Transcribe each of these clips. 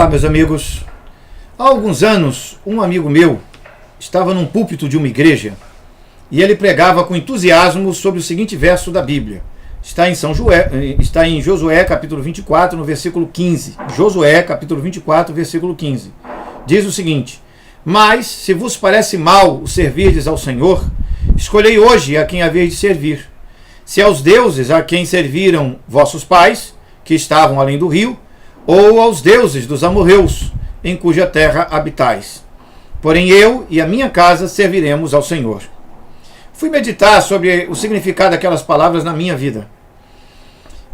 Olá, meus amigos. Há alguns anos, um amigo meu estava num púlpito de uma igreja e ele pregava com entusiasmo sobre o seguinte verso da Bíblia. Está em Josué, capítulo 24, no versículo 15. Josué, capítulo 24, versículo 15. Diz o seguinte: Mas, se vos parece mal o servirdes ao Senhor, escolhei hoje a quem haveis de servir. Se aos deuses a quem serviram vossos pais, que estavam além do rio, ou aos deuses dos amorreus, em cuja terra habitais. Porém eu e a minha casa serviremos ao Senhor. Fui meditar sobre o significado daquelas palavras na minha vida.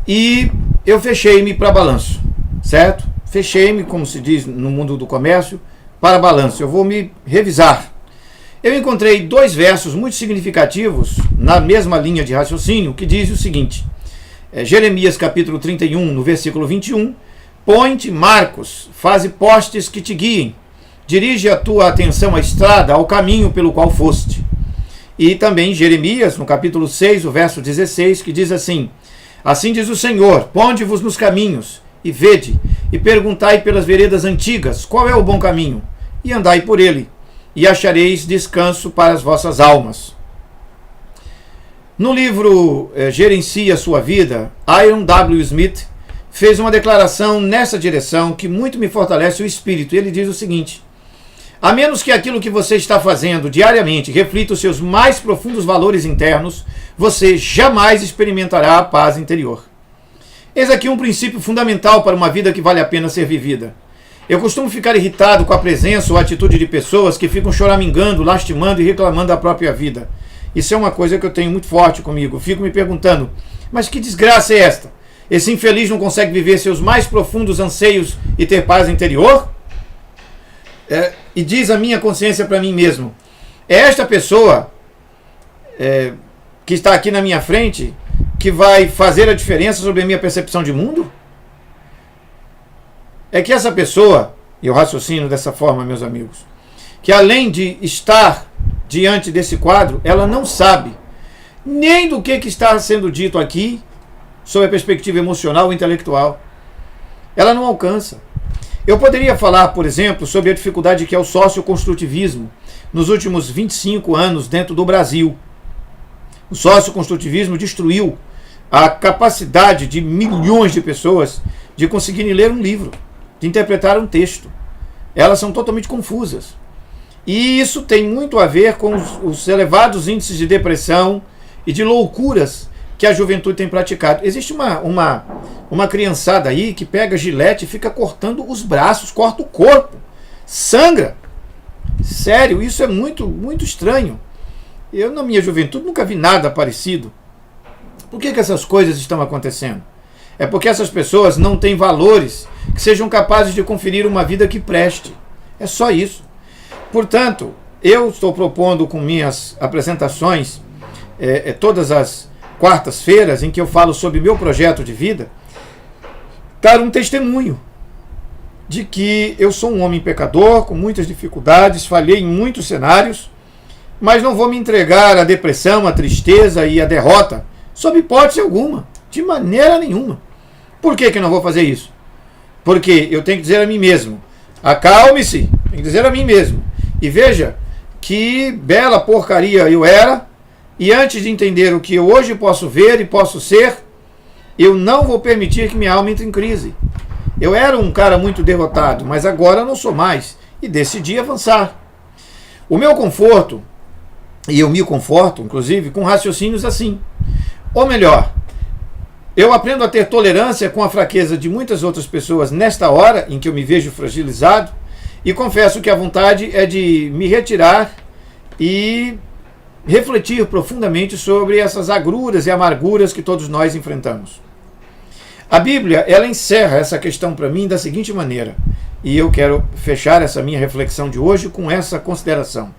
E eu fechei-me para balanço, certo? Fechei-me, como se diz no mundo do comércio, para balanço. Eu vou me revisar. Eu encontrei dois versos muito significativos na mesma linha de raciocínio, que diz o seguinte: Jeremias capítulo 31, no versículo 21, Põe-te marcos, faze postes que te guiem, dirige a tua atenção à estrada, ao caminho pelo qual foste. E também Jeremias, no capítulo 6, o verso 16, que diz assim: Assim diz o Senhor, ponde-vos nos caminhos, e vede, e perguntai pelas veredas antigas, qual é o bom caminho, e andai por ele, e achareis descanso para as vossas almas. No livro Gerencie a Sua Vida, Iron W. Smith fez uma declaração nessa direção que muito me fortalece o espírito. Ele diz o seguinte: a menos que aquilo que você está fazendo diariamente reflita os seus mais profundos valores internos, você jamais experimentará a paz interior. Eis aqui um princípio fundamental para uma vida que vale a pena ser vivida. Eu costumo ficar irritado com a presença ou atitude de pessoas que ficam choramingando, lastimando e reclamando da própria vida. Isso é uma coisa que eu tenho muito forte comigo. Eu fico me perguntando, mas que desgraça é esta? Esse infeliz não consegue viver seus mais profundos anseios e ter paz interior? E diz a minha consciência para mim mesmo: é esta pessoa que está aqui na minha frente que vai fazer a diferença sobre a minha percepção de mundo? É que essa pessoa, e eu raciocino dessa forma, meus amigos, que além de estar diante desse quadro, ela não sabe nem do que está sendo dito aqui, sob a perspectiva emocional ou intelectual. Ela não alcança. Eu poderia falar, por exemplo, sobre a dificuldade que é o socioconstrutivismo nos últimos 25 anos dentro do Brasil. O socioconstrutivismo destruiu a capacidade de milhões de pessoas de conseguirem ler um livro, de interpretar um texto. Elas são totalmente confusas. E isso tem muito a ver com os elevados índices de depressão e de loucuras que a juventude tem praticado. Existe uma criançada aí que pega gilete e fica cortando os braços, corta o corpo, sangra. Sério, isso é muito, muito estranho. Eu, na minha juventude, nunca vi nada parecido. Por que essas coisas estão acontecendo? É porque essas pessoas não têm valores que sejam capazes de conferir uma vida que preste. É só isso. Portanto, eu estou propondo com minhas apresentações, todas as quartas-feiras, em que eu falo sobre meu projeto de vida, dar um testemunho de que eu sou um homem pecador, com muitas dificuldades, falhei em muitos cenários, mas não vou me entregar à depressão, à tristeza e à derrota, sob hipótese alguma, de maneira nenhuma. Por que não vou fazer isso? Porque eu tenho que dizer a mim mesmo: acalme-se, tenho que dizer a mim mesmo, e veja que bela porcaria eu era, e antes de entender o que eu hoje posso ver e posso ser, eu não vou permitir que minha alma entre em crise. Eu era um cara muito derrotado, mas agora não sou mais, e decidi avançar. O meu conforto, e eu me conforto, inclusive, com raciocínios assim. Ou melhor, eu aprendo a ter tolerância com a fraqueza de muitas outras pessoas nesta hora em que eu me vejo fragilizado, e confesso que a vontade é de me retirar e refletir profundamente sobre essas agruras e amarguras que todos nós enfrentamos. A Bíblia, ela encerra essa questão para mim da seguinte maneira, e eu quero fechar essa minha reflexão de hoje com essa consideração.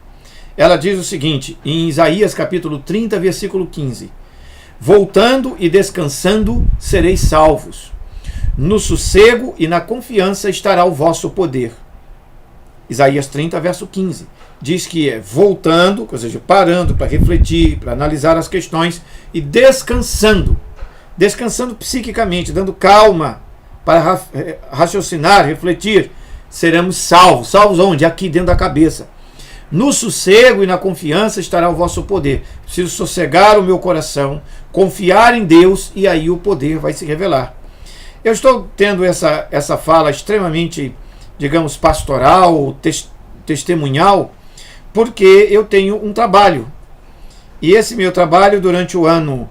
Ela diz o seguinte, em Isaías capítulo 30, versículo 15: Voltando e descansando sereis salvos. No sossego e na confiança estará o vosso poder. Isaías 30, verso 15. Diz que é voltando, ou seja, parando para refletir, para analisar as questões, e descansando psiquicamente, dando calma para raciocinar, refletir seremos salvos. Salvos onde? Aqui dentro da cabeça. No sossego e na confiança estará o vosso poder. Preciso sossegar o meu coração, confiar em Deus, e aí o poder vai se revelar. Eu estou tendo essa fala extremamente, digamos, pastoral, testemunhal, porque eu tenho um trabalho. E esse meu trabalho durante o ano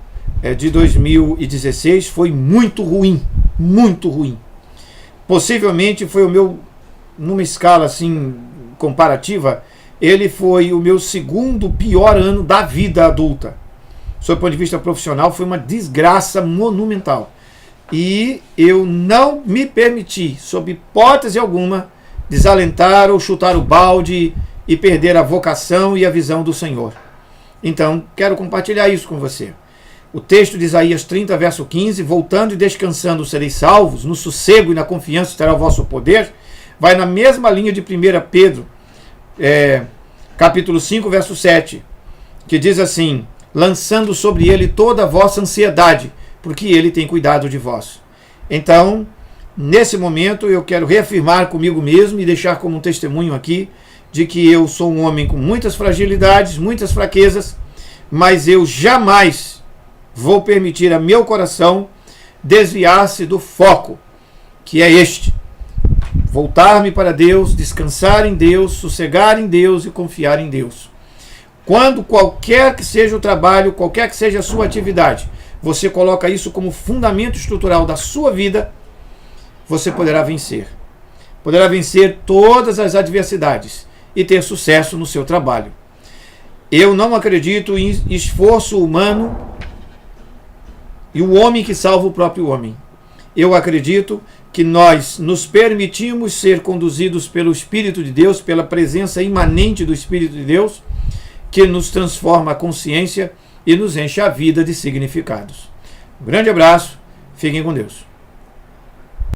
de 2016 foi muito ruim, muito ruim. Possivelmente foi o meu, numa escala assim comparativa, ele foi o meu segundo pior ano da vida adulta. Sob o ponto de vista profissional, foi uma desgraça monumental. E eu não me permiti, sob hipótese alguma, desalentar ou chutar o balde e perder a vocação e a visão do Senhor. Então, quero compartilhar isso com você. O texto de Isaías 30, verso 15, voltando e descansando sereis salvos, no sossego e na confiança estará o vosso poder, vai na mesma linha de 1 Pedro, capítulo 5, verso 7, que diz assim: lançando sobre ele toda a vossa ansiedade, porque ele tem cuidado de vós. Então, nesse momento, eu quero reafirmar comigo mesmo e deixar como um testemunho aqui, de que eu sou um homem com muitas fragilidades, muitas fraquezas, mas eu jamais vou permitir a meu coração desviar-se do foco, que é este: voltar-me para Deus, descansar em Deus, sossegar em Deus e confiar em Deus. Quando qualquer que seja o trabalho, qualquer que seja a sua atividade, você coloca isso como fundamento estrutural da sua vida, você poderá vencer. Poderá vencer todas as adversidades e ter sucesso no seu trabalho. Eu não acredito em esforço humano e o homem que salva o próprio homem. Eu acredito que nós nos permitimos ser conduzidos pelo Espírito de Deus, pela presença imanente do Espírito de Deus, que nos transforma a consciência e nos enche a vida de significados. Um grande abraço, fiquem com Deus.